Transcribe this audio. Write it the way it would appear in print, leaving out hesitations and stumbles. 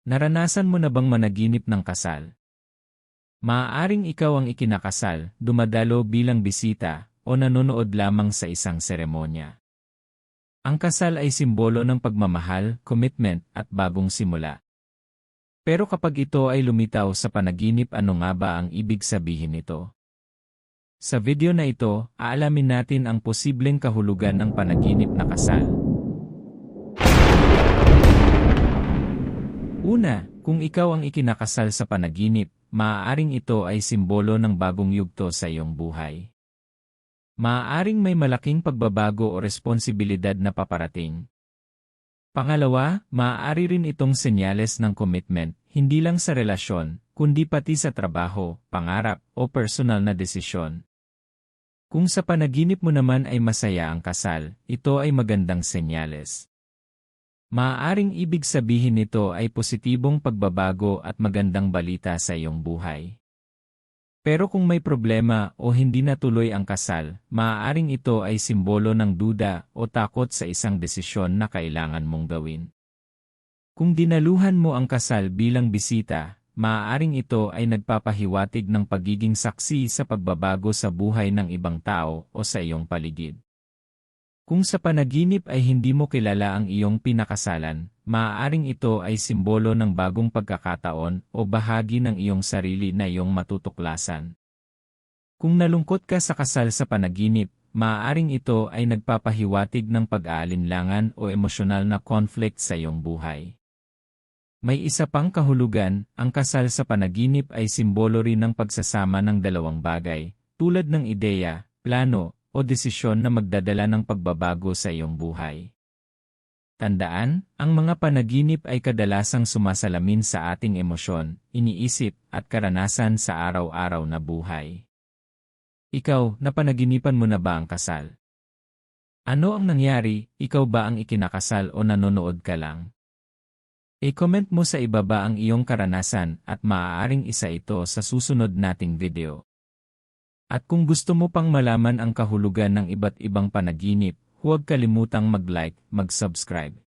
Naranasan mo na bang managinip ng kasal? Maaaring ikaw ang ikinakasal, dumadalo bilang bisita, o nanonood lamang sa isang seremonya. Ang kasal ay simbolo ng pagmamahal, commitment, at bagong simula. Pero kapag ito ay lumitaw sa panaginip, ano nga ba ang ibig sabihin nito? Sa video na ito, aalamin natin ang posibleng kahulugan ng panaginip na kasal. Una, kung ikaw ang ikinakasal sa panaginip, maaaring ito ay simbolo ng bagong yugto sa iyong buhay. Maaaring may malaking pagbabago o responsibilidad na paparating. Pangalawa, maaari rin itong senyales ng commitment, hindi lang sa relasyon, kundi pati sa trabaho, pangarap, o personal na desisyon. Kung sa panaginip mo naman ay masaya ang kasal, ito ay magandang senyales. Maaaring ibig sabihin nito ay positibong pagbabago at magandang balita sa iyong buhay. Pero kung may problema o hindi natuloy ang kasal, maaaring ito ay simbolo ng duda o takot sa isang desisyon na kailangan mong gawin. Kung dinaluhan mo ang kasal bilang bisita, maaaring ito ay nagpapahiwatig ng pagiging saksi sa pagbabago sa buhay ng ibang tao o sa iyong paligid. Kung sa panaginip ay hindi mo kilala ang iyong pinakasalan, maaaring ito ay simbolo ng bagong pagkakataon o bahagi ng iyong sarili na iyong matutuklasan. Kung nalungkot ka sa kasal sa panaginip, maaaring ito ay nagpapahiwatig ng pag-aalinlangan o emosyonal na conflict sa iyong buhay. May isa pang kahulugan, ang kasal sa panaginip ay simbolo rin ng pagsasama ng dalawang bagay, tulad ng ideya, plano, o desisyon na magdadala ng pagbabago sa iyong buhay. Tandaan, ang mga panaginip ay kadalasang sumasalamin sa ating emosyon, iniisip, at karanasan sa araw-araw na buhay. Ikaw, napanaginipan mo na ba ang kasal? Ano ang nangyari, ikaw ba ang ikinakasal o nanonood ka lang? I-comment mo sa ibaba ang iyong karanasan at maaaring isa ito sa susunod nating video. At kung gusto mo pang malaman ang kahulugan ng iba't ibang panaginip, huwag kalimutang mag-like, mag-subscribe.